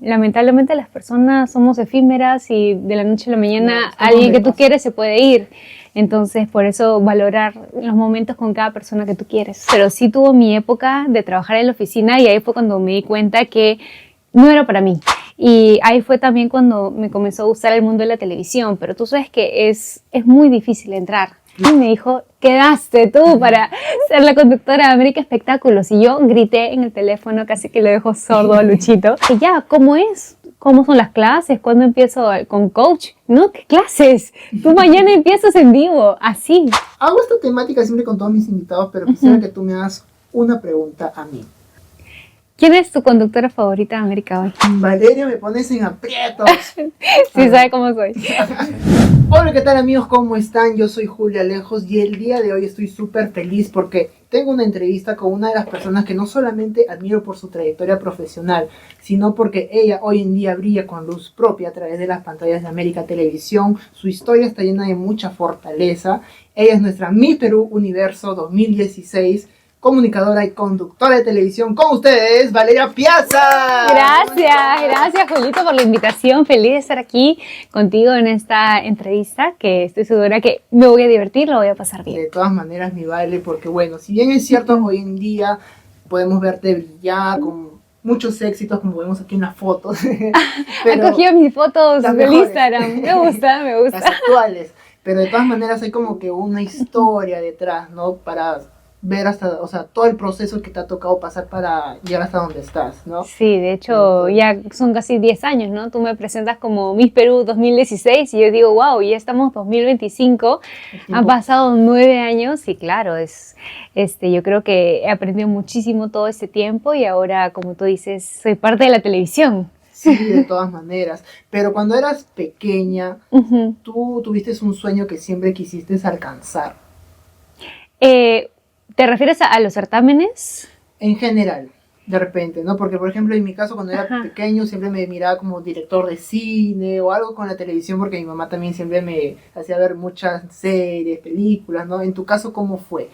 lamentablemente las personas somos efímeras y de la noche a la mañana No, alguien que tú quieres se puede ir. Entonces, por eso valorar los momentos con cada persona que tú quieres. Pero sí tuvo mi época de trabajar en la oficina y ahí fue cuando me di cuenta que no era para mí. Y ahí fue también cuando me comenzó a gustar el mundo de la televisión. Pero tú sabes que es muy difícil entrar. Y me dijo, quedaste tú para ser la conductora de América Espectáculos. Y yo grité en el teléfono, casi que le dejo sordo a Luchito. Y ya, ¿cómo es? ¿Cómo son las clases? ¿Cuándo empiezo con coach? ¿No? ¿Qué clases? Tú mañana empiezas en vivo, así. Hago esta temática siempre con todos mis invitados, pero quisiera que tú me hagas una pregunta a mí. ¿Quién es tu conductora favorita de América hoy? Valeria, me pones en aprietos. Sí, sabe cómo soy. Hola, ¿qué tal amigos? ¿Cómo están? Yo soy Julia Lejos y el día de hoy estoy súper feliz porque tengo una entrevista con una de las personas que no solamente admiro por su trayectoria profesional, sino porque ella hoy en día brilla con luz propia a través de las pantallas de América Televisión. Su historia está llena de mucha fortaleza. Ella es nuestra Miss Perú Universo 2016, comunicadora y conductora de televisión. Con ustedes, Valeria Piazza. Gracias Julito por la invitación. Feliz de estar aquí contigo en esta entrevista, que estoy segura que me voy a divertir, lo voy a pasar bien. De todas maneras, mi Vale, porque bueno, si bien es cierto, hoy en día podemos verte brillar con muchos éxitos, como vemos aquí en las fotos. He cogido mis fotos del Instagram. Me gusta. Las actuales. Pero de todas maneras hay como que una historia detrás, ¿no? Para ver hasta, o sea, todo el proceso que te ha tocado pasar para llegar hasta donde estás, ¿no? Sí, de hecho, ya son casi 10 años, ¿no? Tú me presentas como Miss Perú 2016 y yo digo, wow, ya estamos 2025, han pasado 9 años y claro, yo creo que he aprendido muchísimo todo este tiempo y ahora, como tú dices, soy parte de la televisión. Sí, de todas maneras. Pero cuando eras pequeña, tú tuviste un sueño que siempre quisiste alcanzar. ¿Te refieres a los certámenes? En general, de repente, ¿no? Porque, por ejemplo, en mi caso, cuando era pequeño, siempre me miraba como director de cine o algo con la televisión, porque mi mamá también siempre me hacía ver muchas series, películas, ¿no? En tu caso, ¿cómo fue?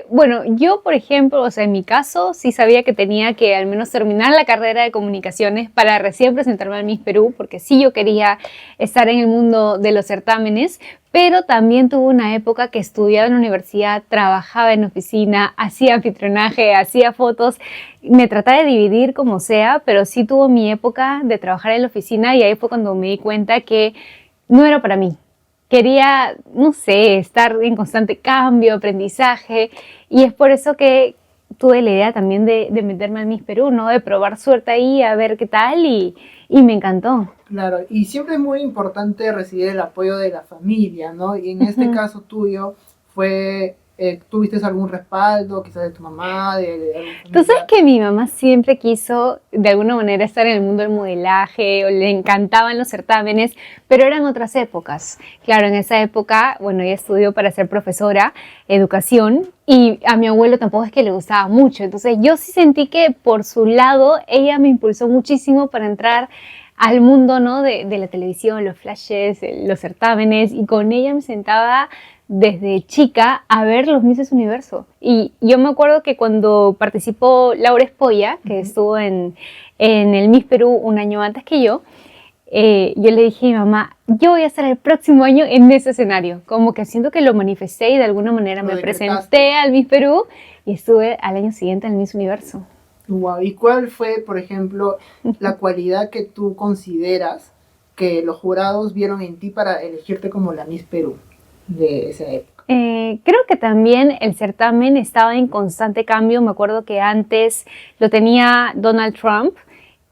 Bueno, yo, por ejemplo, o sea, en mi caso, sí sabía que tenía que al menos terminar la carrera de comunicaciones para recién presentarme al Miss Perú, porque sí yo quería estar en el mundo de los certámenes, pero también tuve una época que estudiaba en la universidad, trabajaba en oficina, hacía anfitrionaje, hacía fotos, me trataba de dividir como sea, pero sí tuve mi época de trabajar en la oficina y ahí fue cuando me di cuenta que no era para mí. Quería, no sé, estar en constante cambio, aprendizaje, y es por eso que tuve la idea también de meterme al Miss Perú, ¿no? De probar suerte ahí, a ver qué tal, y me encantó. Claro, y siempre es muy importante recibir el apoyo de la familia, ¿no? Y en este caso tuyo fue... ¿tuviste algún respaldo, quizás de tu mamá? Tú sabes que mi mamá siempre quiso, de alguna manera, estar en el mundo del modelaje, o le encantaban los certámenes, pero eran otras épocas. Claro, en esa época, bueno, ella estudió para ser profesora, educación, y a mi abuelo tampoco es que le gustaba mucho. Entonces, yo sí sentí que, por su lado, ella me impulsó muchísimo para entrar al mundo, ¿no? de la televisión, los flashes, los certámenes, y con ella me sentaba desde chica a ver los Misses Universo. Y yo me acuerdo que cuando participó Laura Espolla, que estuvo en el Miss Perú un año antes que yo le dije a mi mamá, yo voy a estar el próximo año en ese escenario. Como que siento que lo manifesté y de alguna manera me presenté al Miss Perú y estuve al año siguiente en el Miss Universo. Wow. ¿Y cuál fue, por ejemplo, la cualidad que tú consideras que los jurados vieron en ti para elegirte como la Miss Perú de esa época? Creo que también el certamen estaba en constante cambio. Me acuerdo que antes lo tenía Donald Trump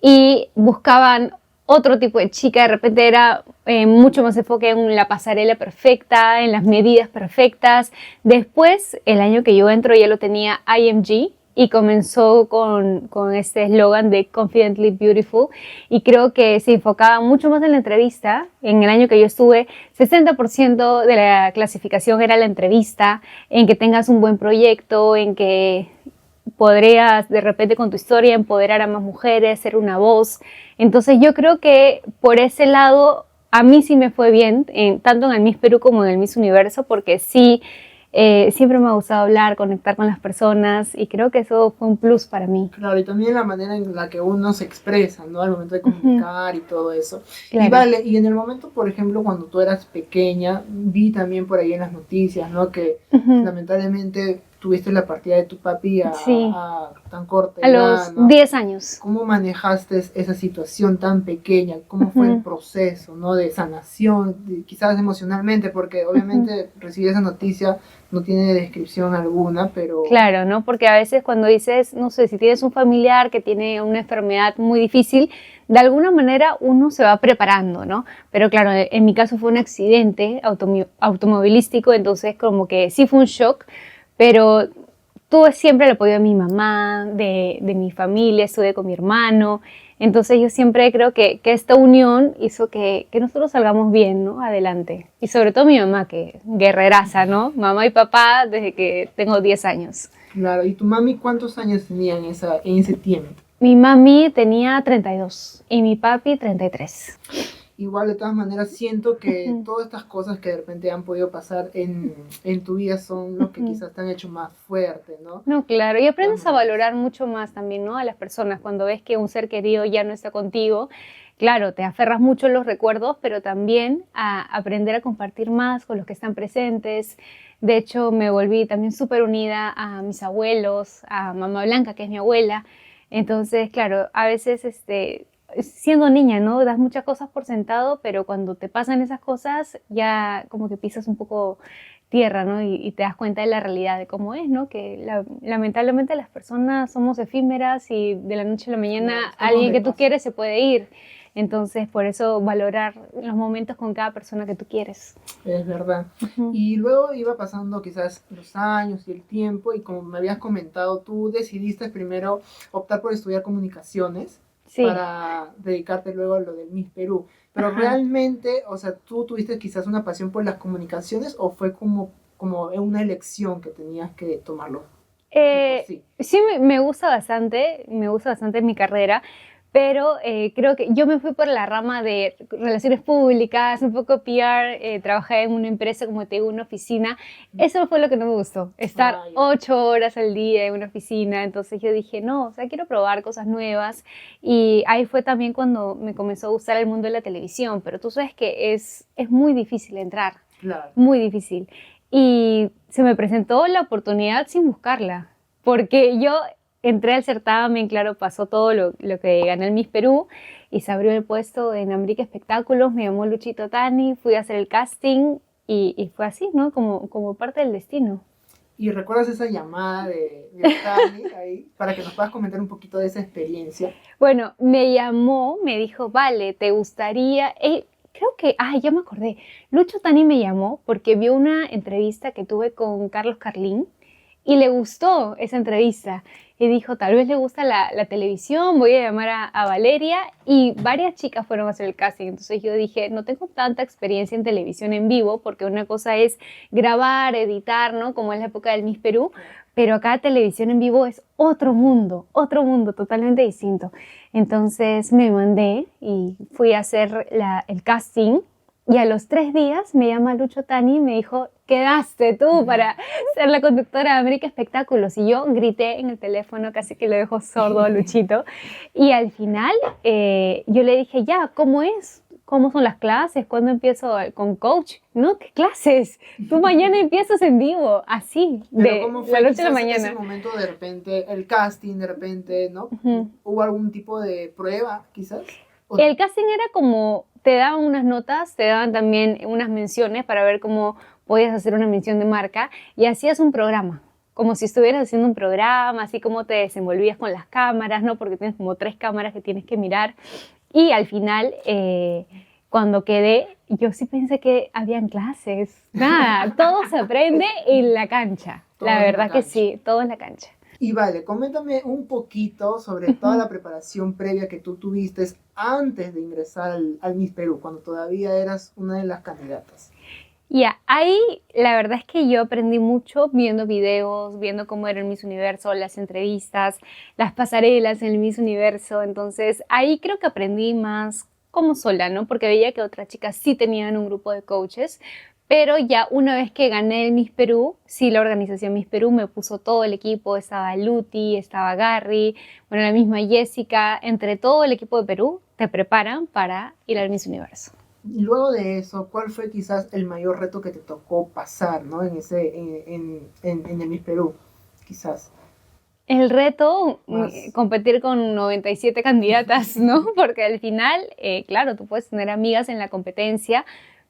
y buscaban otro tipo de chica. De repente era mucho más enfoque en la pasarela perfecta, en las medidas perfectas. Después, el año que yo entro, ya lo tenía IMG y comenzó con este eslogan de Confidently Beautiful, y creo que se enfocaba mucho más en la entrevista. En el año que yo estuve, 60% de la clasificación era la entrevista, en que tengas un buen proyecto, en que podrías de repente con tu historia empoderar a más mujeres, ser una voz. Entonces yo creo que por ese lado a mí sí me fue bien, tanto en el Miss Perú como en el Miss Universo, porque sí Siempre me ha gustado hablar, conectar con las personas y creo que eso fue un plus para mí. Claro, y también la manera en la que uno se expresa, ¿no? Al momento de comunicar y todo eso. Y Claro. vale, y en el momento, por ejemplo, cuando tú eras pequeña, vi también por ahí en las noticias, ¿no? Que Ujú. lamentablemente tuviste la partida de tu papi Sí, a tan corta a edad, los ¿no? 10 años. ¿Cómo manejaste esa situación tan pequeña? ¿Cómo fue el Ujú, proceso, ¿no? De sanación, quizás emocionalmente, porque ujú. obviamente recibir esa noticia no tiene descripción alguna, pero Claro, ¿no? Porque a veces cuando dices, no sé, si tienes un familiar que tiene una enfermedad muy difícil, de alguna manera uno se va preparando, ¿no? Pero claro, en mi caso fue un accidente automovilístico, entonces como que sí fue un shock, pero tuve siempre el apoyo de mi mamá, de mi familia, estuve con mi hermano. Entonces yo siempre creo que esta unión hizo que nosotros salgamos bien, ¿no? Adelante. Y sobre todo mi mamá, que guerreraza, ¿no? Mamá y papá desde que tengo 10 años. claro. ¿Y tu mami cuántos años tenía en ese tiempo? Mi mami tenía 32 y mi papi 33. Igual, de todas maneras, siento que Ujú, todas estas cosas que de repente han podido pasar en tu vida son lo que ujú. quizás te han hecho más fuerte, ¿no? De No, claro, y todas aprendes a maneras. valorar mucho más también, ¿no? A las personas cuando ves que un ser querido ya no está contigo. Claro, te aferras mucho a los recuerdos, pero también a aprender a compartir más con los que están presentes. De hecho, me volví también súper unida a mis abuelos, a Mamá Blanca, que es mi abuela. Entonces, claro, a veces, siendo niña, ¿no? Das muchas cosas por sentado, pero cuando te pasan esas cosas, ya como que pisas un poco tierra, ¿no? Y te das cuenta de la realidad de cómo es, ¿no? Que lamentablemente las personas somos efímeras y de la noche a la mañana Claro, estamos alguien de que tú paso. quieres se puede ir. Entonces, por eso valorar los momentos con cada persona que tú quieres. Es verdad. Ujú. Y luego iba pasando quizás los años y el tiempo y como me habías comentado, tú decidiste primero optar por estudiar comunicaciones Sí, para dedicarte luego a lo del Miss Perú. Pero ajá. realmente, o sea, ¿tú tuviste quizás una pasión por las comunicaciones o fue como una elección que tenías que tomarlo de por sí? Sí, me me gusta bastante mi carrera, pero creo que yo me fui por la rama de relaciones públicas, un poco PR, trabajé en una empresa, como te digo, una oficina. Eso fue lo que no me gustó, estar Ah, ya. 8 horas al día en una oficina. Entonces yo dije, no, o sea, quiero probar cosas nuevas. Y ahí fue también cuando me comenzó a gustar el mundo de la televisión, pero tú sabes que es muy difícil entrar, Claro. muy difícil. Y se me presentó la oportunidad sin buscarla, porque yo entré al certamen, claro, pasó todo lo que gané el Miss Perú y se abrió el puesto en América Espectáculos, me llamó Luchito Tani, fui a hacer el casting y fue así, ¿no? Como parte del destino. ¿Y recuerdas esa llamada de Tani ahí para que nos puedas comentar un poquito de esa experiencia? Bueno, me llamó, me dijo, vale, ¿te gustaría? Creo que, ya me acordé. Lucho Tani me llamó porque vio una entrevista que tuve con Carlos Carlín y le gustó esa entrevista. Y dijo, tal vez le gusta la televisión, voy a llamar a Valeria. Y varias chicas fueron a hacer el casting. Entonces yo dije, no tengo tanta experiencia en televisión en vivo, porque una cosa es grabar, editar, ¿no? Como es la época del Miss Perú. Claro. Pero acá televisión en vivo es otro mundo totalmente distinto. Entonces me mandé y fui a hacer el casting y a los 3 días me llama Lucho Tani y me dijo, quedaste tú para ser la conductora de América Espectáculos. Y yo grité en el teléfono, casi que lo dejo sordo a Luchito. Y al final yo le dije, ya, ¿cómo es? ¿Cómo son las clases? ¿Cuándo empiezo con coach? No, ¿qué clases? Tú mañana empiezas en vivo, así, Pero de ¿cómo la fue noche a la quizás ese mañana. momento de repente, el casting de repente, ¿no? Ujú. ¿Hubo algún tipo de prueba quizás? ¿O no? El casting era como, te daban unas notas, te daban también unas menciones para ver cómo podías hacer una mención de marca y hacías un programa, como si estuvieras haciendo un programa, así como te desenvolvías con las cámaras, ¿no? Porque tienes como 3 cámaras que tienes que mirar. Y al final, cuando quedé, yo sí pensé que habían clases. Nada, todo se aprende en la cancha. La Todos en la verdad que cancha. sí, todo en la cancha. Y vale, coméntame un poquito sobre toda Ujú. la preparación previa que tú tuviste antes de ingresar al Miss Perú, cuando todavía eras una de las candidatas. Ya, ahí la verdad es que yo aprendí mucho viendo videos, viendo cómo era el Miss Universo, las entrevistas, las pasarelas en el Miss Universo. Entonces ahí creo que aprendí más como sola, ¿no? Porque veía que otras chicas sí tenían un grupo de coaches, Pero ya una vez que gané el Miss Perú, sí, la organización Miss Perú me puso todo el equipo, estaba Luti, estaba Gary, bueno, la misma Jessica, entre todo el equipo de Perú te preparan para ir al Miss Universo. Y luego de eso, ¿cuál fue quizás el mayor reto que te tocó pasar, ¿no? En el Miss Perú, quizás. El reto, Más. competir con 97 candidatas, ¿no? Porque al final, claro, tú puedes tener amigas en la competencia,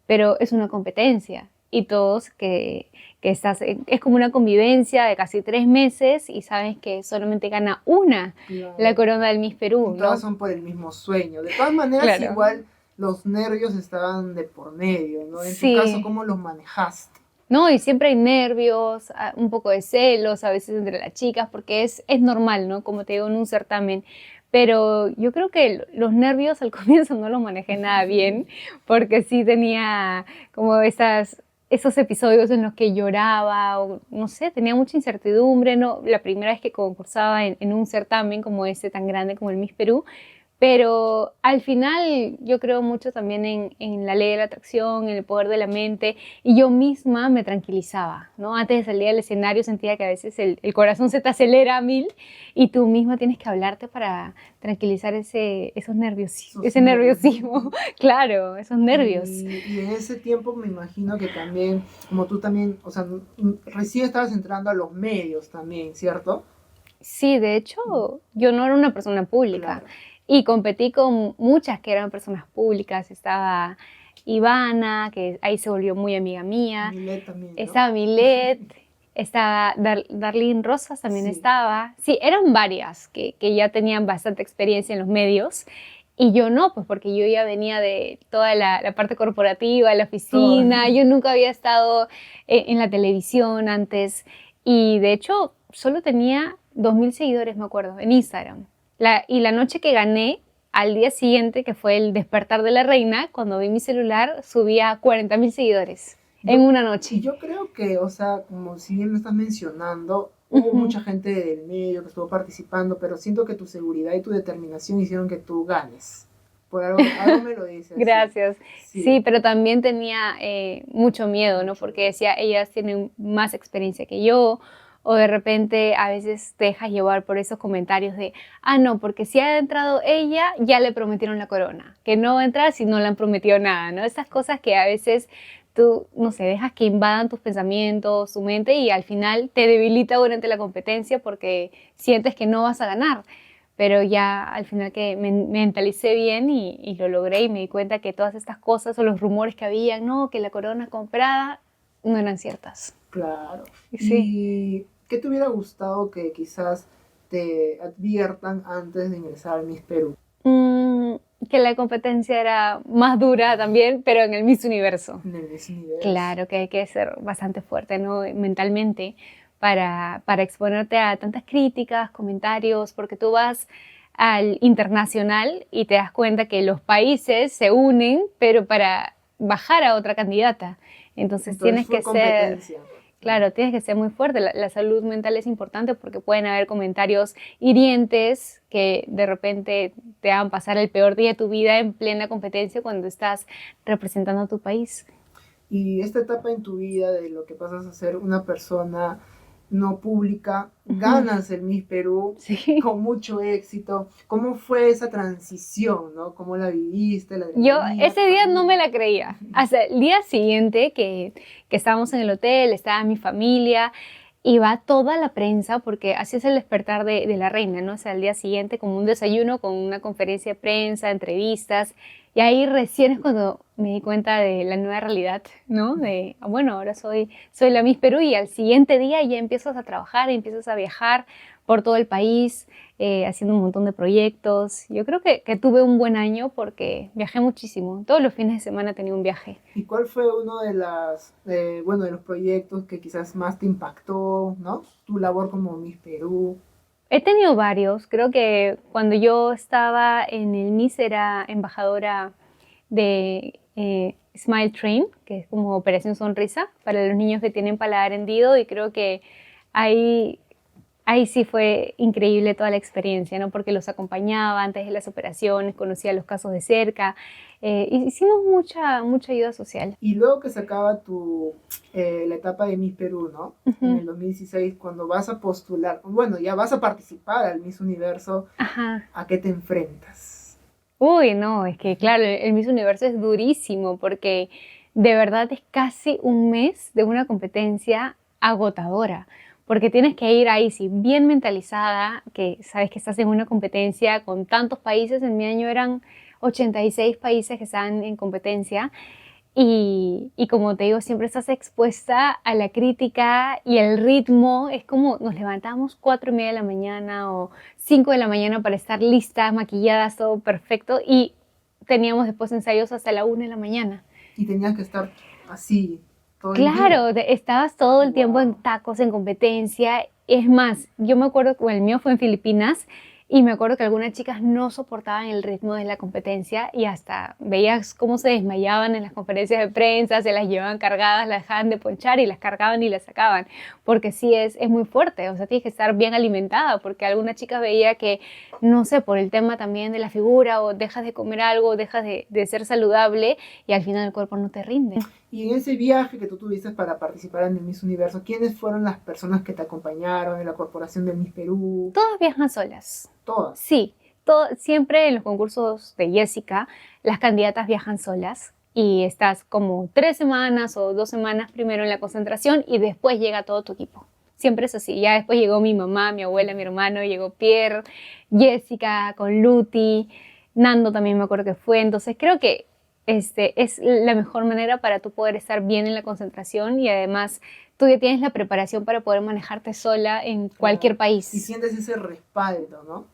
pero es una competencia y todos que estás, es como una convivencia de casi 3 meses y sabes que solamente gana una Claro. la corona del Miss Perú, Y todas ¿no? son por el mismo sueño. De todas maneras, Claro. igual los nervios estaban de por medio, ¿no? En tu Sí. caso, ¿cómo los manejaste? No, y siempre hay nervios, un poco de celos a veces entre las chicas, porque es normal, ¿no? Como te digo, en un certamen. Pero yo creo que los nervios al comienzo no los manejé nada bien, porque sí tenía como esos episodios en los que lloraba, o no sé, tenía mucha incertidumbre, ¿no? La primera vez que concursaba en un certamen como este tan grande como el Miss Perú, pero al final yo creo mucho también en la ley de la atracción, en el poder de la mente, y yo misma me tranquilizaba, ¿no? Antes de salir al escenario sentía que a veces el corazón se te acelera a 1000 y tú misma tienes que hablarte para tranquilizar ese nerviosismo, claro, esos nervios. Y en ese tiempo me imagino que también, como tú también, o sea, recién estabas entrando a los medios también, ¿cierto? Sí, de hecho, yo no era una persona pública. Claro. Y competí con muchas que eran personas públicas. Estaba Ivana, que ahí se volvió muy amiga mía. Milet también, ¿no? Estaba Milet, estaba Darlene Rosas también Sí. estaba. Sí, eran varias que ya tenían bastante experiencia en los medios. Y yo no, pues porque yo ya venía de toda la parte corporativa, la oficina. Yo nunca había estado en la televisión antes. Y de hecho, solo tenía 2000 seguidores, me acuerdo, en Instagram. Y la noche que gané, al día siguiente, que fue el despertar de la reina, cuando vi mi celular, subía 40.000 seguidores en una noche. Y yo creo que, o sea, como si bien lo estás mencionando, hubo mucha gente del medio que estuvo participando, pero siento que tu seguridad y tu determinación hicieron que tú ganes. Por algo me lo dices. Gracias. Sí, pero también tenía mucho miedo, ¿no? Porque decía, ellas tienen más experiencia que yo, o de repente a veces te dejas llevar por esos comentarios de, no, porque si ha entrado ella, ya le prometieron la corona, que no va a entrar si no le han prometido nada, ¿no? Esas cosas que a veces tú, no sé, dejas que invadan tus pensamientos, tu mente y al final te debilita durante la competencia porque sientes que no vas a ganar. Pero ya al final que me mentalicé bien y lo logré y me di cuenta que todas estas cosas o los rumores que había, no, que la corona comprada, no eran ciertas. Claro. Sí. ¿Y qué te hubiera gustado que quizás te adviertan antes de ingresar al Miss Perú? Que la competencia era más dura también, pero en el Miss Universo. En el Miss Universo. Claro que hay que ser bastante fuerte, ¿no? Mentalmente para exponerte a tantas críticas, comentarios, porque tú vas al internacional y te das cuenta que los países se unen, pero para bajar a otra candidata. Entonces tienes que ser... Claro, tienes que ser muy fuerte. La salud mental es importante porque pueden haber comentarios hirientes que de repente te hagan pasar el peor día de tu vida en plena competencia cuando estás representando a tu país. Y esta etapa en tu vida de lo que pasas a ser una persona no pública, ganas el Miss Perú con mucho éxito. ¿Cómo fue esa transición, no? ¿Cómo la viviste? Yo ese día no me la creía. Hasta el día siguiente que estábamos en el hotel, estaba mi familia, y va toda la prensa, porque así es el despertar de la reina, ¿no? O sea, el día siguiente como un desayuno con una conferencia de prensa, entrevistas, y ahí recién es cuando me di cuenta de la nueva realidad, ¿no? De, bueno, ahora soy la Miss Perú y al siguiente día ya empiezas a trabajar, empiezas a viajar por todo el país, haciendo un montón de proyectos. Yo creo que tuve un buen año porque viajé muchísimo. Todos los fines de semana tenía un viaje. ¿Y cuál fue uno de los proyectos que quizás más te impactó, ¿no? Tu labor como Miss Perú. He tenido varios. Creo que cuando yo estaba en el Miss era embajadora de Smile Train, que es como Operación Sonrisa para los niños que tienen paladar hendido, y creo que ahí Ahí sí fue increíble toda la experiencia, ¿no? Porque los acompañaba antes de las operaciones, conocía los casos de cerca, hicimos mucha ayuda social. Y luego que se acaba la etapa de Miss Perú, ¿no? En Ujú. el 2016, cuando vas a postular, bueno, ya vas a participar al Miss Universo, Ajá. ¿a qué te enfrentas? Uy, no, es que claro, el Miss Universo es durísimo porque de verdad es casi un mes de una competencia agotadora, porque tienes que ir ahí, sí, bien mentalizada, que sabes que estás en una competencia con tantos países, en mi año eran 86 países que estaban en competencia y como te digo, siempre estás expuesta a la crítica y el ritmo. Es como nos levantamos 4:30 de la mañana o 5 de la mañana para estar listas, maquilladas, todo perfecto. Y teníamos después ensayos hasta la 1 de la mañana. Y tenías que estar así todo el día. Claro, estabas todo el tiempo en Wow. tacos, en competencia. Es más, yo me acuerdo que el mío fue en Filipinas y me acuerdo que algunas chicas no soportaban el ritmo de la competencia y hasta veías cómo se desmayaban en las conferencias de prensa, se las llevaban cargadas, las dejaban de ponchar y las cargaban y las sacaban, porque sí es muy fuerte, o sea, tienes que estar bien alimentada, porque alguna chica veía que, no sé, por el tema también de la figura o dejas de comer algo, dejas de ser saludable y al final el cuerpo no te rinde. Y en ese viaje que tú tuviste para participar en el Miss Universo, ¿quiénes fueron las personas que te acompañaron en la corporación del Miss Perú? Todas viajan solas. Todas. Sí, siempre en los concursos de Jessica, las candidatas viajan solas y estás como 3 semanas o 2 semanas primero en la concentración y después llega todo tu equipo. Siempre es así. Ya después llegó mi mamá, mi abuela, mi hermano, llegó Pierre, Jessica con Luti, Nando también me acuerdo que fue. Entonces creo que es la mejor manera para tú poder estar bien en la concentración y además tú ya tienes la preparación para poder manejarte sola en cualquier Claro. Y país. sientes ese respaldo, ¿no?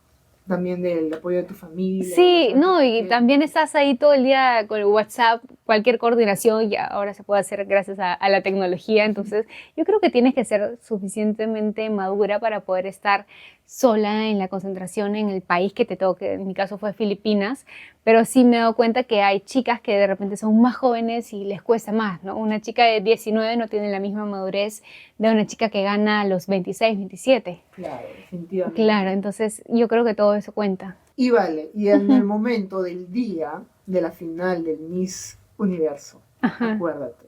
También del apoyo de tu familia, de Sí, personas no, que y quieren. también estás ahí todo el día con el WhatsApp, cualquier coordinación ya ahora se puede hacer gracias a la tecnología, entonces yo creo que tienes que ser suficientemente madura para poder estar sola en la concentración en el país que te toque, en mi caso fue Filipinas, pero sí me he dado cuenta que hay chicas que de repente son más jóvenes y les cuesta más, ¿no? Una chica de 19 no tiene la misma madurez de una chica que gana a los 26, 27. Claro, definitivamente. Claro, entonces yo creo que todo eso cuenta. Y vale, y en el momento del día de la final del Miss Universo, Ajá. acuérdate,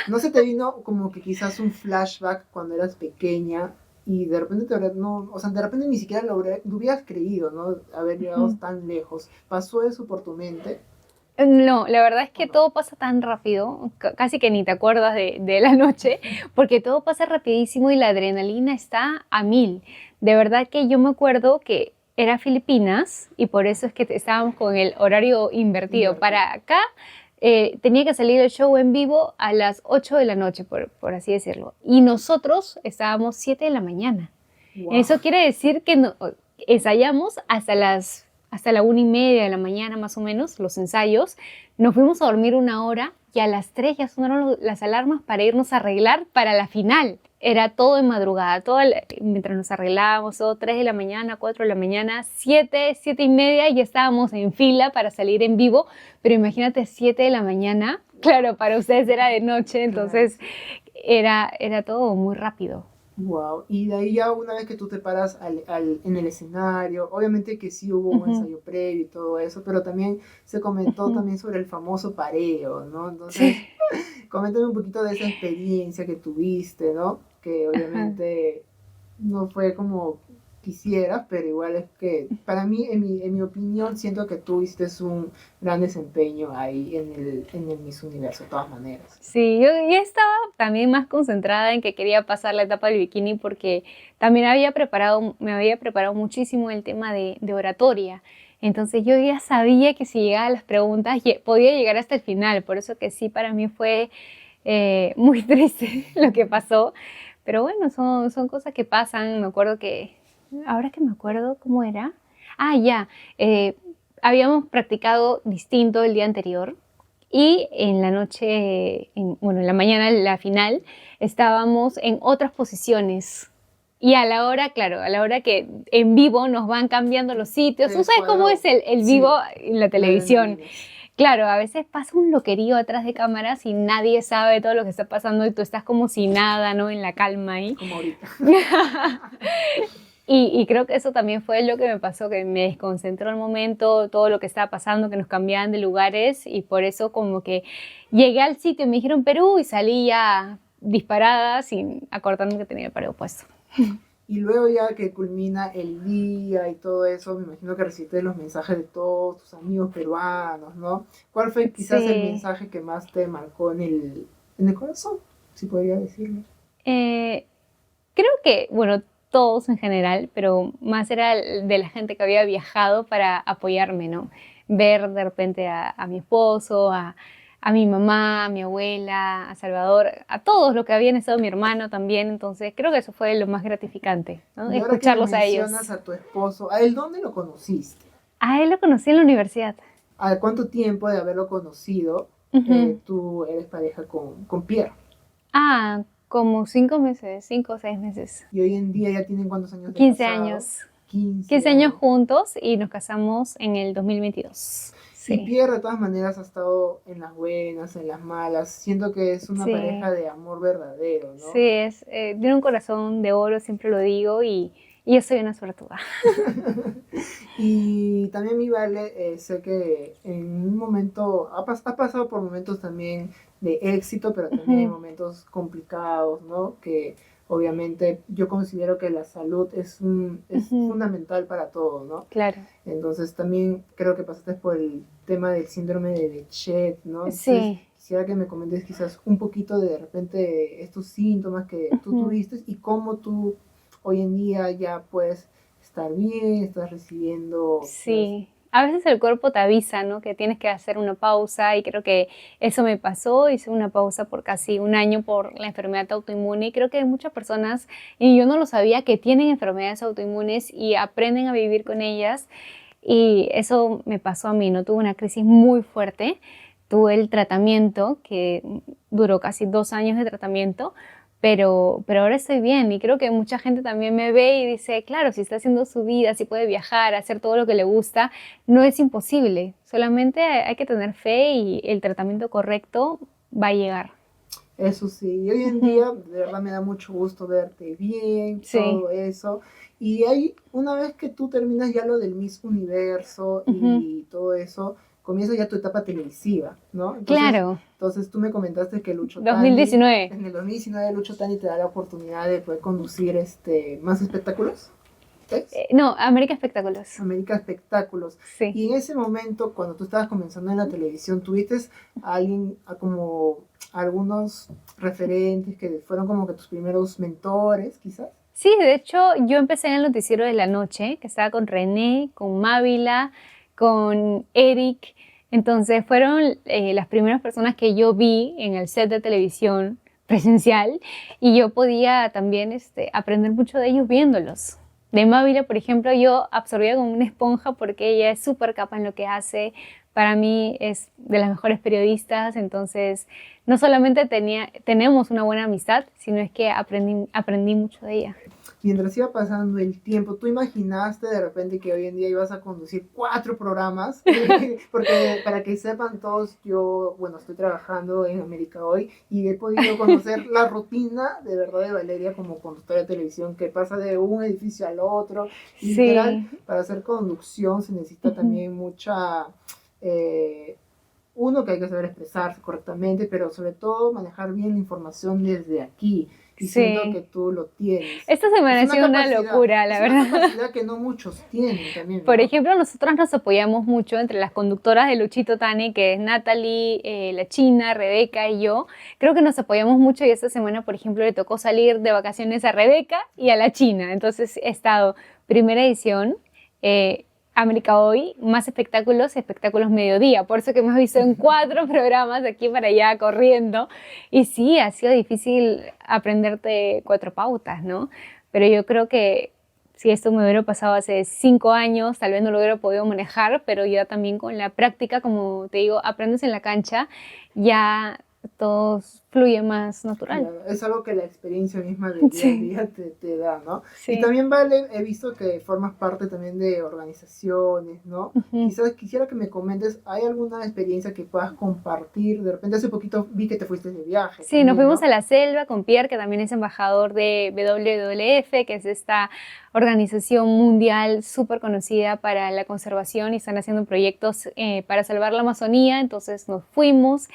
¿no se te vino como que quizás un flashback cuando eras pequeña y de repente no, o sea, de repente ni siquiera lo hubieras creído, ¿no? Haber llegado tan lejos. ¿Pasó eso por tu mente? No, la verdad es que todo pasa tan rápido, casi que ni te acuerdas de la noche, porque todo pasa rapidísimo y la adrenalina está a mil. De verdad que yo me acuerdo que era Filipinas y por eso es que estábamos con el horario invertido. Para acá tenía que salir el show en vivo a las 8 de la noche, por así decirlo. Y nosotros estábamos 7 de la mañana. Wow. Eso quiere decir que ensayamos hasta la 1:30 de la mañana más o menos, los ensayos. Nos fuimos a dormir 1 hora y a las 3 ya sonaron las alarmas para irnos a arreglar para la final. Era todo en madrugada, mientras nos arreglábamos, todo 3 de la mañana, 4 de la mañana, 7, 7:30 ya estábamos en fila para salir en vivo, pero imagínate 7 de la mañana, claro, para ustedes era de noche, entonces era todo muy rápido. Wow, y de ahí ya una vez que tú te paras en el escenario, obviamente que sí hubo un ensayo previo y todo eso, pero también se comentó también sobre el famoso pareo, ¿no? Entonces, Sí. coméntame un poquito de esa experiencia que tuviste, ¿no? Que obviamente no fue como quisieras, pero igual es que para mí, en mi opinión, siento que tú hiciste un gran desempeño ahí en el Miss Universo, de todas maneras. Sí, yo ya estaba también más concentrada en que quería pasar la etapa del bikini porque también me había preparado muchísimo el tema de oratoria. Entonces yo ya sabía que si llegaba a las preguntas podía llegar hasta el final. Por eso que sí, para mí fue muy triste lo que pasó. Pero bueno, son cosas que pasan. Me acuerdo ahora que me acuerdo cómo era. Ah, ya, habíamos practicado distinto el día anterior. Y en la noche, en la mañana, la final, estábamos en otras posiciones. Y a la hora, claro, a la hora que en vivo nos van cambiando los sitios. ¿Tú sabes cómo es el vivo en la televisión? Claro, a veces pasa un loquerío atrás de cámaras y nadie sabe todo lo que está pasando y tú estás como si nada, ¿no? En la calma ahí. Como ahorita. Y creo que eso también fue lo que me pasó, que me desconcentró el momento, todo lo que estaba pasando, que nos cambiaban de lugares y por eso como que llegué al sitio y me dijeron Perú y salí ya disparada sin acordarme que tenía el pareo puesto. Y luego ya que culmina el día y todo eso, me imagino que recibiste los mensajes de todos tus amigos peruanos, ¿no? ¿Cuál fue quizás el Sí. mensaje que más te marcó en el corazón, si podría decirlo? Eh, Creo que, bueno, todos en general, pero más era de la gente que había viajado para apoyarme, ¿no? Ver de repente a mi esposo, a mi mamá, a mi abuela, a Salvador, a todos los que habían estado, mi hermano también, entonces creo que eso fue lo más gratificante, ¿no? Y ahora que me Escucharlos a ellos. mencionas a tu esposo, ¿a él dónde lo conociste? A él lo conocí en la universidad. ¿A cuánto tiempo de haberlo conocido Ujú. tú eres pareja con Pierre? Ah, como 5 meses, 5 o 6 meses. Y hoy en día ya tienen cuántos años de 15 casado? años. 15 15 años años. juntos y nos casamos en el 2022. Y Sí, Pierre de todas maneras ha estado en las buenas, en las malas. Siento que es una pareja sí, de amor verdadero, sí, ¿no? tiene un corazón de oro, siempre lo digo, y yo soy una suertuda. Y también mi Vale, sé que en un momento, ha pasado por momentos también de éxito, pero también hay Ujú, momentos complicados, ¿no? Que obviamente yo considero que la salud es ujú, fundamental para todo, ¿no? claro, Entonces también creo que pasaste por el tema del síndrome de Bechet, ¿no? Entonces sí, quisiera que me comentes quizás un poquito de repente estos síntomas que tú ujú, tuviste y cómo tú hoy en día ya puedes estar bien, estás recibiendo quizás... sí. A veces el cuerpo te avisa, ¿no? Que tienes que hacer una pausa y creo que eso me pasó. Hice una pausa por casi un año por la enfermedad autoinmune y creo que hay muchas personas, y yo no lo sabía, que tienen enfermedades autoinmunes y aprenden a vivir con ellas. Y eso me pasó a mí, ¿no? Tuve una crisis muy fuerte, tuve el tratamiento que duró casi 2 años de tratamiento, pero ahora estoy bien y creo que mucha gente también me ve y dice, claro, si está haciendo su vida, si puede viajar, hacer todo lo que le gusta, no es imposible, solamente hay que tener fe y el tratamiento correcto va a llegar. Eso sí, y hoy en Ujú. día de verdad me da mucho gusto verte bien, Sí. todo eso. Y ahí, una vez que tú terminas ya lo del Miss Universo Ujú. y todo eso, comienza ya tu etapa televisiva, ¿no? Claro, Entonces tú me comentaste que Lucho Tani, 2019. en el 2019 Lucho Tani te da la oportunidad de poder conducir más espectáculos, ¿ves? No, América Espectáculos. América Espectáculos. Sí. Y en ese momento, cuando tú estabas comenzando en la televisión, ¿tuviste a alguien, como algunos referentes que fueron como que tus primeros mentores, quizás? Sí, de hecho, yo empecé en el noticiero de la noche, que estaba con René, con Mávila, con Eric. Entonces fueron las primeras personas que yo vi en el set de televisión presencial y yo podía también aprender mucho de ellos viéndolos. De Mávila, por ejemplo, yo absorbía como una esponja porque ella es súper capa en lo que hace. Para mí es de las mejores periodistas, entonces no solamente tenemos una buena amistad, sino es que aprendí mucho de ella. Mientras iba pasando el tiempo, ¿tú imaginaste de repente que hoy en día ibas a conducir 4 programas? Porque para que sepan todos, yo, bueno, estoy trabajando en América Hoy y he podido conocer la rutina de verdad de Valeria como conductora de televisión, que pasa de un edificio al otro. Y literal, Sí, para hacer conducción se necesita ujú, también mucha... uno, que hay que saber expresarse correctamente, pero sobre todo manejar bien la información desde aquí. Y siento que sí. tú lo tienes. Esta semana ha sido una locura, la Es una verdad. capacidad que no muchos tienen también, Por ¿no? ejemplo, nosotras nos apoyamos mucho entre las conductoras de Luchito Tani, que es Natalie, la China, Rebeca y yo. Creo que nos apoyamos mucho y esta semana, por ejemplo, le tocó salir de vacaciones a Rebeca y a la China. Entonces he estado primera edición, América Hoy, más espectáculos, espectáculos mediodía. Por eso que me has visto en 4 programas de aquí para allá corriendo. Y sí, ha sido difícil aprenderte 4 pautas, ¿no? Pero yo creo que si esto me hubiera pasado hace 5 años, tal vez no lo hubiera podido manejar, pero ya también con la práctica, como te digo, aprendes en la cancha, ya todo fluye más natural. Claro, es algo que la experiencia misma del día a Sí, día te da, ¿no? Y sí. también, Vale, he visto que formas parte también de organizaciones, ¿no? Ujú. Quizás quisiera que me comentes, ¿hay alguna experiencia que puedas compartir? De repente hace poquito vi que te fuiste de viaje Sí, nos también, fuimos ¿no? a la selva con Pierre, que también es embajador de WWF, que es esta organización mundial súper conocida para la conservación y están haciendo proyectos para salvar la Amazonía. Entonces nos fuimos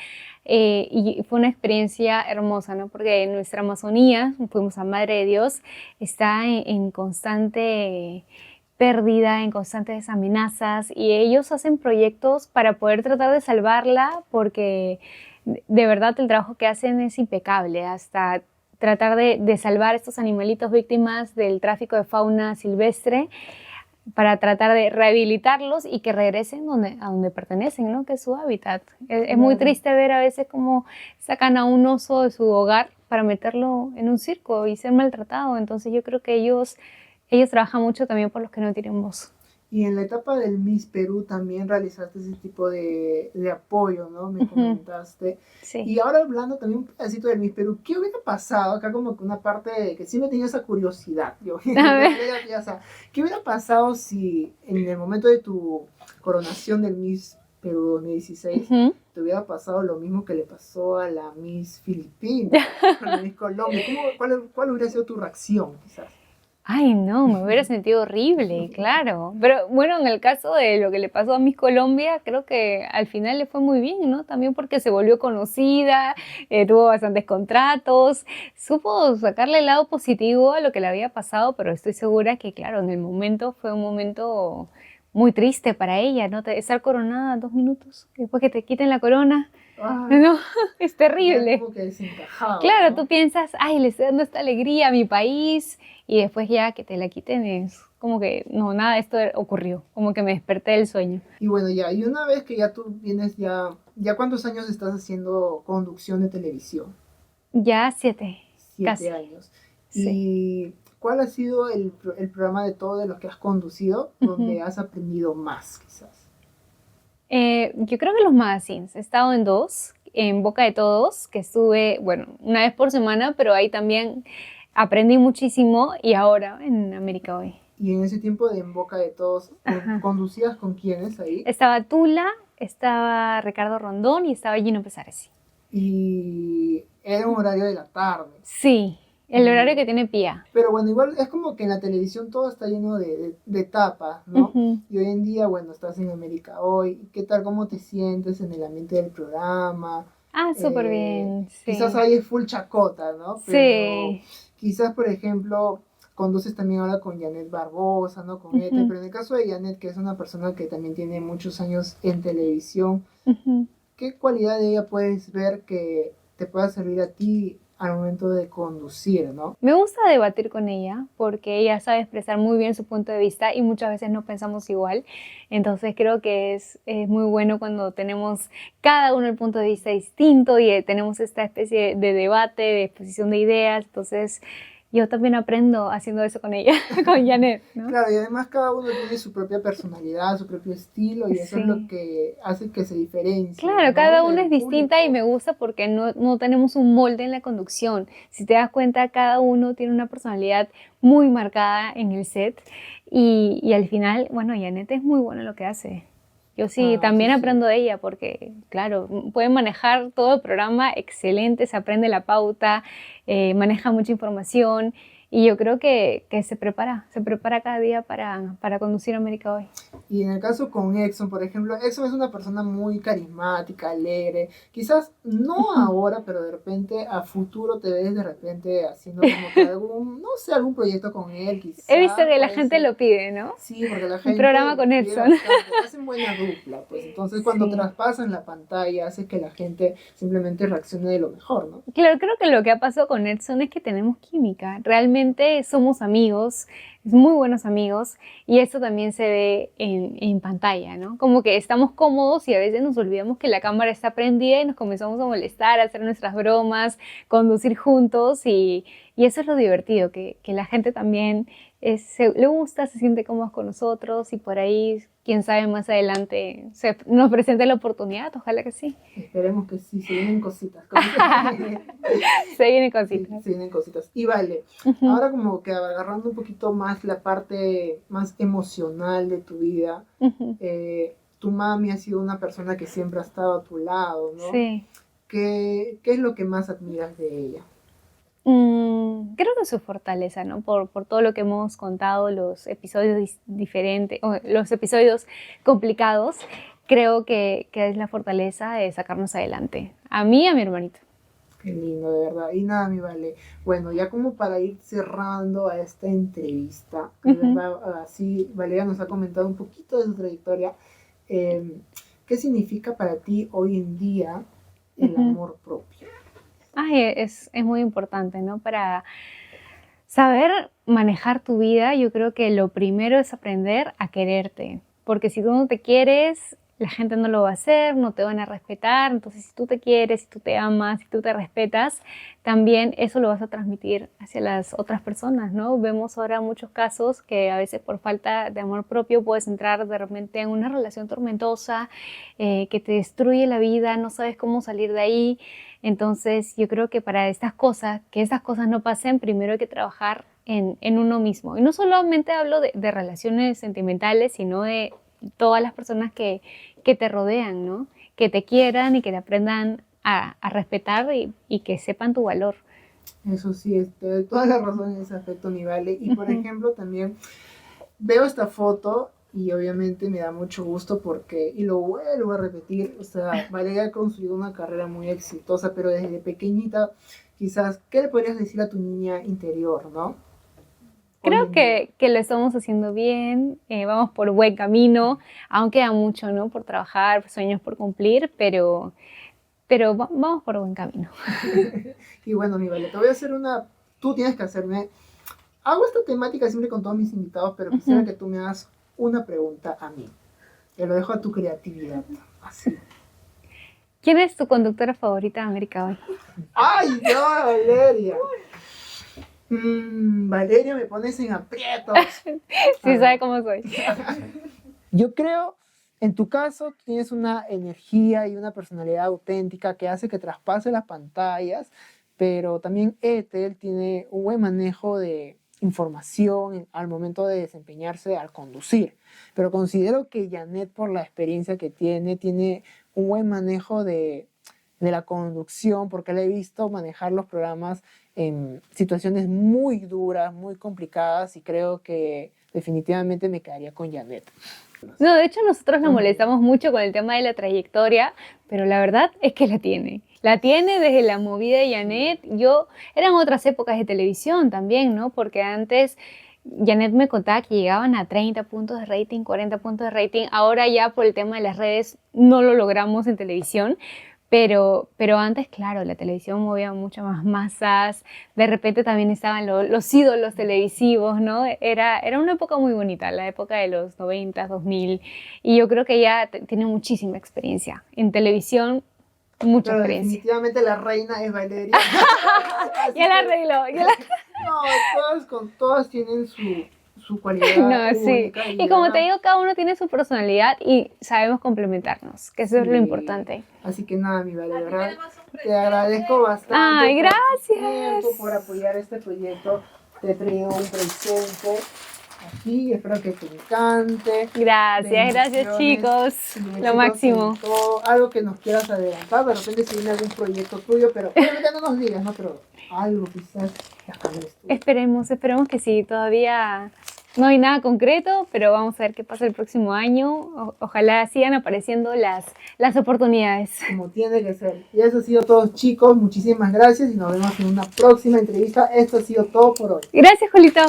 y fue una experiencia hermosa, ¿no? Porque nuestra Amazonía, fuimos a Madre de Dios, está en constante pérdida, en constantes amenazas y ellos hacen proyectos para poder tratar de salvarla porque de verdad el trabajo que hacen es impecable, hasta tratar de salvar estos animalitos víctimas del tráfico de fauna silvestre para tratar de rehabilitarlos y que regresen a donde pertenecen, ¿no? Que es su hábitat. Es muy Claro. triste ver a veces cómo sacan a un oso de su hogar para meterlo en un circo y ser maltratado. Entonces yo creo que ellos trabajan mucho también por los que no tienen voz. Y en la etapa del Miss Perú también realizaste ese tipo de apoyo, ¿no? Me Ujú, comentaste. sí. Y ahora hablando también un pedacito del Miss Perú, ¿qué hubiera pasado? Acá como que una parte que sí me tenía esa curiosidad, yo, de A ver. manera piadosa. ¿Qué hubiera pasado si en el momento de tu coronación del Miss Perú 2016 Ujú. te hubiera pasado lo mismo que le pasó a la Miss Filipinas, a la Miss Colombia? ¿Cuál hubiera sido tu reacción, quizás? Ay, no, me hubiera sentido horrible, claro. Pero bueno, en el caso de lo que le pasó a Miss Colombia, creo que al final le fue muy bien, ¿no? También porque se volvió conocida, tuvo bastantes contratos, supo sacarle el lado positivo a lo que le había pasado, pero estoy segura que, claro, en el momento fue un momento muy triste para ella, ¿no? Estar coronada 2 minutos, después que te quiten la corona, Ay, no, es ya terrible. como que desencajado, Claro, tú ¿no? piensas, ay, le estoy dando esta alegría a mi país y después ya que te la quiten es como que no, nada de esto ocurrió, como que me desperté del sueño. Y bueno, ya, y una vez que ya tú vienes, ya ¿cuántos años estás haciendo conducción de televisión? Ya 7, 7 casi, años. sí. ¿Y cuál ha sido el programa de todos de los que has conducido Ujú. donde has aprendido más, quizás? Yo creo que los magazines, he estado en 2, en Boca de Todos, que estuve, bueno, una vez por semana, pero ahí también aprendí muchísimo y ahora en América Hoy. Y en ese tiempo de En Boca de Todos, Ajá. ¿conducías con quiénes ahí? Estaba Tula, estaba Ricardo Rondón y estaba Gino Pesaresi. Y era un horario de la tarde. Sí, el horario Y que tiene Pía. pero bueno, igual es como que en la televisión todo está lleno de etapas, ¿no? Ujú. Y hoy en día, bueno, estás en América Hoy. ¿Qué tal? ¿Cómo te sientes en el ambiente del programa? Ah, súper bien, Quizás sí. ahí es full chacota, ¿no? Pero Sí. quizás, por ejemplo, conduces también ahora con Janet Barbosa, ¿no? Con Ete. Ujú, Pero en el caso de Janet, que es una persona que también tiene muchos años en televisión, ujú. ¿qué cualidad de ella puedes ver que te pueda servir a ti al momento de conducir, ¿no? Me gusta debatir con ella porque ella sabe expresar muy bien su punto de vista y muchas veces no pensamos igual. Entonces creo que es muy bueno cuando tenemos cada uno el punto de vista distinto y tenemos esta especie de debate, de exposición de ideas. Entonces yo también aprendo haciendo eso con ella, con Janet, ¿no? Claro, y además cada uno tiene su propia personalidad, su propio estilo, y eso es lo Sí. que hace que se diferencie, Claro, ¿no? cada una Del es distinta y público. me gusta porque no tenemos un molde en la conducción. Si te das cuenta, cada uno tiene una personalidad muy marcada en el set y al final, bueno, Janet es muy buena en lo que hace. Yo sí, Ah, eso también sí. aprendo de ella porque, claro, puede manejar todo el programa excelente, se aprende la pauta, maneja mucha información y yo creo que se prepara cada día para conducir América Hoy. Y en el caso con Exxon, por ejemplo, Exxon es una persona muy carismática, alegre. Quizás no ahora, pero de repente a futuro te ves de repente haciendo como que algún, no sé, algún proyecto con él, He visto quizás que la puede gente ser. lo pide, ¿no? Sí, porque la Un programa gente con pide Edson. bastante, hacen buena dupla, pues entonces cuando Sí. traspasan la pantalla hace que la gente simplemente reaccione de lo mejor, ¿no? Claro, creo que lo que ha pasado con Edson es que tenemos química. Realmente somos amigos, muy buenos amigos, y eso también se ve en pantalla, ¿no? Como que estamos cómodos y a veces nos olvidamos que la cámara está prendida y nos comenzamos a molestar, a hacer nuestras bromas, conducir juntos, y eso es lo divertido, que la gente también le gusta, se siente cómodos con nosotros y por ahí quién sabe más adelante nos presente la oportunidad, ojalá que sí. Esperemos que sí, se vienen cositas. Se vienen cositas. Sí, se vienen cositas. Y vale, ahora como que agarrando un poquito más la parte más emocional de tu vida, tu mami ha sido una persona que siempre ha estado a tu lado, ¿no? Sí. ¿Qué es lo que más admiras de ella? Creo que su fortaleza, ¿no? Por todo lo que hemos contado, los episodios diferentes, o los episodios complicados, creo que es la fortaleza de sacarnos adelante. A mí y a mi hermanito. Qué lindo, de verdad. Y nada, mi vale. Bueno, ya como para ir cerrando a esta entrevista, de verdad, así Valeria nos ha comentado un poquito de su trayectoria. ¿Qué significa para ti hoy en día el amor propio? Ay, es muy importante, ¿no? Para saber manejar tu vida, yo creo que lo primero es aprender a quererte. Porque si tú no te quieres, la gente no lo va a hacer, no te van a respetar. Entonces, si tú te quieres, si tú te amas, si tú te respetas, también eso lo vas a transmitir hacia las otras personas, ¿no? Vemos ahora muchos casos que a veces por falta de amor propio puedes entrar de repente en una relación tormentosa que te destruye la vida, no sabes cómo salir de ahí. Entonces, yo creo que para que estas cosas no pasen, primero hay que trabajar en uno mismo. Y no solamente hablo de relaciones sentimentales, sino de todas las personas que te rodean, ¿no? Que te quieran y que te aprendan a respetar y que sepan tu valor. Eso sí, te doy toda la razón en ese aspecto, mi vale. Y por ejemplo, también veo esta foto y obviamente me da mucho gusto porque, y lo vuelvo a repetir, o sea, Valeria ha construido una carrera muy exitosa, pero desde pequeñita, quizás, ¿qué le podrías decir a tu niña interior, no? Creo que lo estamos haciendo bien, vamos por buen camino, aún queda mucho, ¿no? Por trabajar, sueños por cumplir, pero vamos por buen camino. Y bueno, mi vale, te voy a hacer tú tienes que hacerme, hago esta temática siempre con todos mis invitados, pero quisiera que tú me hagas una pregunta a mí. Te lo dejo a tu creatividad, así. ¿Quién es tu conductora favorita de América Hoy? ¡Ay, no, Valeria! Valeria, me pones en aprietos. Sí, sabe cómo soy. Yo creo, en tu caso, tú tienes una energía y una personalidad auténtica que hace que traspase las pantallas, pero también Ethel tiene un buen manejo de información al momento de desempeñarse al conducir. Pero considero que Janet, por la experiencia que tiene un buen manejo de la conducción, porque la he visto manejar los programas en situaciones muy duras, muy complicadas, y creo que definitivamente me quedaría con Janet. No, de hecho nosotros nos molestamos mucho con el tema de la trayectoria, pero la verdad es que la tiene. La tiene desde la movida de Janet. Eran otras épocas de televisión también, ¿no? Porque antes Janet me contaba que llegaban a 30 puntos de rating, 40 puntos de rating. Ahora ya por el tema de las redes no lo logramos en televisión. Pero antes, claro, la televisión movía mucho más masas, de repente también estaban los ídolos televisivos, ¿no? Era una época muy bonita, la época de los 90, 2000, y yo creo que ella tiene muchísima experiencia. En televisión, mucha experiencia. Definitivamente la reina es Valeria. Ya la arregló. No, todas tienen su cualidad. No, sí. Y como te digo, cada uno tiene su personalidad y sabemos complementarnos, que eso es lo importante. Así que nada, mi Vale, de verdad, te agradezco bastante. Ay, gracias. Por apoyar este proyecto. Te he traído un presente aquí, espero que te encante. Gracias chicos. Lo máximo. Algo que nos quieras adelantar, de repente si viene algún proyecto tuyo, pero obviamente no nos digas, ¿no? Pero algo quizás. Esperemos que sí, todavía no hay nada concreto, pero vamos a ver qué pasa el próximo año. Ojalá sigan apareciendo las oportunidades. Como tiene que ser. Y eso ha sido todo, chicos. Muchísimas gracias y nos vemos en una próxima entrevista. Esto ha sido todo por hoy. Gracias, Julito.